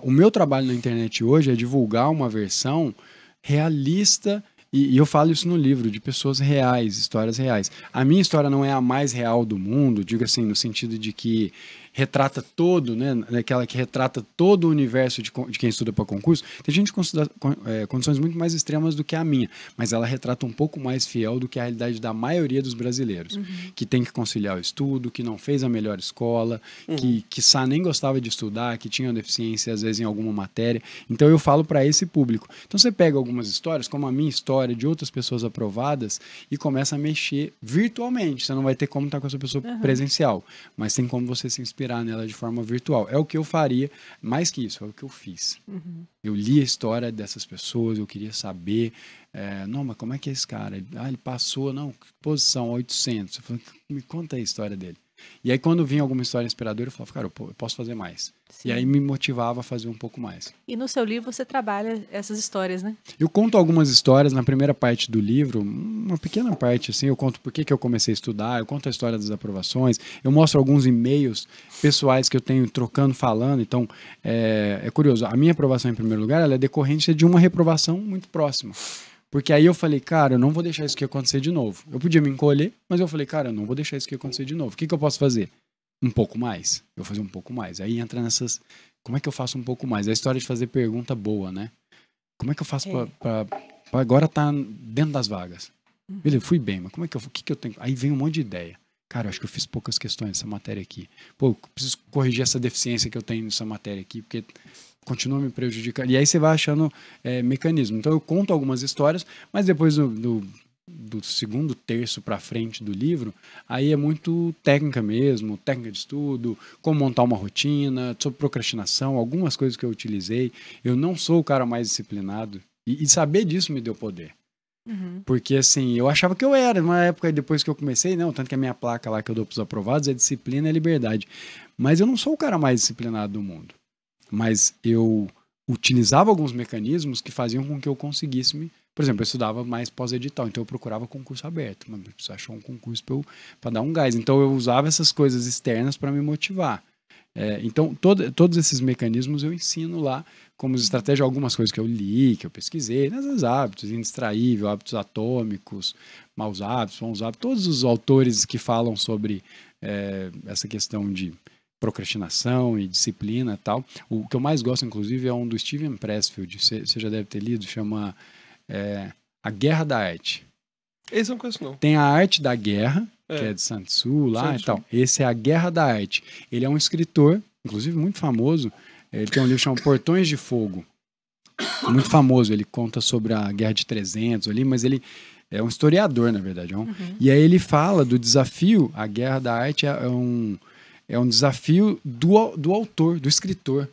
o meu trabalho na internet hoje é divulgar uma versão realista. E eu falo isso no livro, de pessoas reais, histórias reais. A minha história não é a mais real do mundo, digo assim, no sentido de que retrata todo, né? Aquela que retrata todo o universo de quem estuda para concurso. Tem gente com condições muito mais extremas do que a minha, mas ela retrata um pouco mais fiel do que a realidade da maioria dos brasileiros, que tem que conciliar o estudo, que não fez a melhor escola, que nem gostava de estudar, que tinha deficiência às vezes em alguma matéria. Então eu falo para esse público. Então você pega algumas histórias, como a minha história, de outras pessoas aprovadas, e começa a mexer virtualmente. Você não vai ter como estar com essa pessoa presencial, mas tem como você se inspirar nela de forma virtual. É o que eu faria, mais que isso, é o que eu fiz. Eu li a história dessas pessoas, eu queria saber, não, mas como é que é esse cara? Ele passou, não, posição 800. Eu falei, me conta a história dele. E aí quando vinha alguma história inspiradora, eu falava, cara, eu posso fazer mais. Sim. E aí me motivava a fazer um pouco mais. E no seu livro você trabalha essas histórias, né? Eu conto algumas histórias na primeira parte do livro, uma pequena parte, assim, eu conto por que eu comecei a estudar, eu conto a história das aprovações, eu mostro alguns e-mails pessoais que eu tenho trocando, falando. Então, é curioso, a minha aprovação em primeiro lugar, ela é decorrente de uma reprovação muito próxima. Porque aí eu falei, cara, eu não vou deixar isso aqui acontecer de novo. Eu podia me encolher, mas eu falei, cara, eu não vou deixar isso aqui acontecer de novo. O que eu posso fazer? Um pouco mais. Eu vou fazer um pouco mais. Aí entra nessas... Como é que eu faço um pouco mais? A história de fazer pergunta boa, né? Como é que eu faço pra agora tá dentro das vagas? Beleza, fui bem, mas como é que o que eu tenho? Aí vem um monte de ideia. Cara, eu acho que eu fiz poucas questões nessa matéria aqui. Pô, eu preciso corrigir essa deficiência que eu tenho nessa matéria aqui, porque... continua me prejudicando. E aí você vai achando mecanismo. Então eu conto algumas histórias, mas depois do segundo terço para frente do livro, aí é muito técnica mesmo, técnica de estudo, como montar uma rotina, sobre procrastinação, algumas coisas que eu utilizei. Eu não sou o cara mais disciplinado e saber disso me deu poder. Porque assim, eu achava que eu era, numa época depois que eu comecei, não, tanto que a minha placa lá que eu dou para os aprovados é disciplina e liberdade. Mas eu não sou o cara mais disciplinado do mundo. Mas eu utilizava alguns mecanismos que faziam com que eu conseguisse por exemplo, eu estudava mais pós-edital, então eu procurava concurso aberto, mas eu precisava achar um concurso para dar um gás. Então eu usava essas coisas externas para me motivar. Então todos esses mecanismos eu ensino lá como estratégia, algumas coisas que eu li, que eu pesquisei, nesses hábitos, indistraível, hábitos atômicos, maus hábitos, bons hábitos, todos os autores que falam sobre essa questão de procrastinação e disciplina e tal. O que eu mais gosto, inclusive, é um do Steven Pressfield, você já deve ter lido, chama A Guerra da Arte. Esse eu não conheço, não. Tem a Arte da Guerra, que é de Sun Tzu lá e tal. Esse é A Guerra da Arte. Ele é um escritor, inclusive muito famoso. Ele tem um livro chamado Portões de Fogo. Muito famoso. Ele conta sobre a Guerra de 300 ali, mas ele é um historiador, na verdade. E aí ele fala do desafio. A Guerra da Arte é um desafio do autor, do escritor.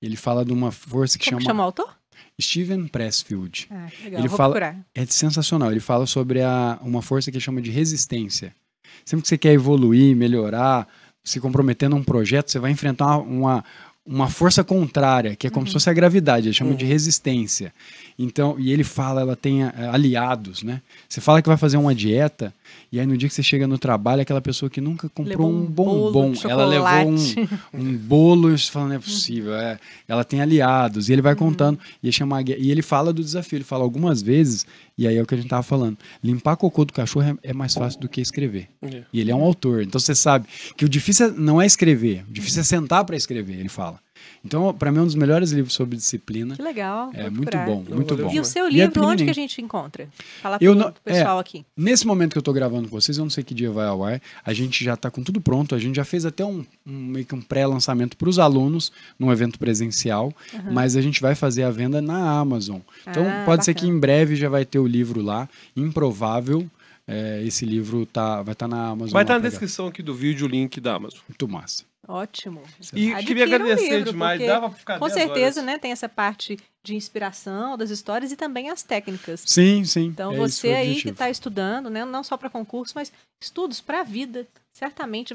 Ele fala de uma força que chama o autor? Steven Pressfield. Legal, ele vou fala, procurar. É sensacional. Ele fala sobre uma força que ele chama de resistência. Sempre que você quer evoluir, melhorar, se comprometer num projeto, você vai enfrentar uma força contrária, que é como se fosse a gravidade, ele chama de resistência. Então, e ele fala, ela tem aliados, né? Você fala que vai fazer uma dieta, e aí no dia que você chega no trabalho, aquela pessoa que nunca comprou um bombom, ela levou um bolo, e você fala, não é possível, ela tem aliados, e ele vai contando, e ele fala do desafio, ele fala algumas vezes, e aí é o que a gente tava falando, limpar cocô do cachorro é mais fácil do que escrever. E ele é um autor, então você sabe que o difícil não é escrever, o difícil é sentar para escrever, ele fala. Então, para mim, é um dos melhores livros sobre disciplina. Que legal. É vou muito procurar. bom, muito bom. E o seu E é livro, onde pequenininho. que a gente encontra? Fala Eu pro não- pessoal aqui. Nesse momento que eu tô gravando com vocês, eu não sei que dia vai ao ar, a gente já tá com tudo pronto, a gente já fez até meio que um pré-lançamento para os alunos num evento presencial, mas a gente vai fazer a venda na Amazon. Então pode ser que bacana. em breve já vai ter o livro lá, Improvável. Esse livro vai estar na Amazon. Vai estar lá na pra descrição aqui do vídeo o link da Amazon. Muito massa. Ótimo. E Adquira queria o agradecer livro, demais. porque Dava pra ficar com 10 certeza, horas. né, tem essa parte de inspiração das histórias e também as técnicas. Sim, sim. Então, esse foi você o aí que objetivo. está estudando, né, não só para concurso, mas estudos para a vida, certamente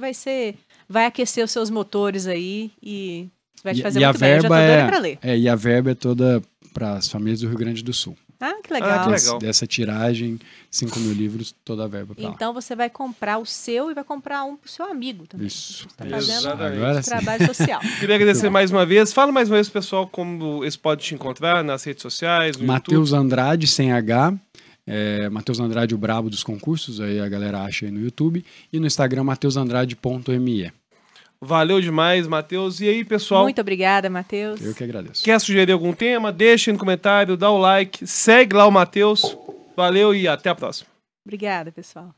vai aquecer os seus motores aí e vai te fazer a muito bem. Eu já tô verba doida para ler. e a verba é toda para as famílias do Rio Grande do Sul. Ah, que Ah, que legal. legal. Dessa tiragem, 5.000 livros, toda a verba para lá. Então, você vai comprar o seu e vai comprar um pro seu amigo também. Isso. Você está isso. fazendo Exatamente. Agora sim. trabalho social. Queria agradecer mais uma vez. Fala mais uma vez, pessoal, como eles podem te encontrar nas redes sociais, no Matheus YouTube. Andrade, sem H. Matheus Andrade, o brabo dos concursos. Aí a galera acha aí no YouTube. E no Instagram, mateusandrade.me. Valeu demais, Matheus. E aí, pessoal, Muito obrigada, Matheus. Eu que agradeço. quer sugerir algum tema? Deixa aí no comentário, dá o like, segue lá o Matheus. Valeu e até a próxima. Obrigada, pessoal.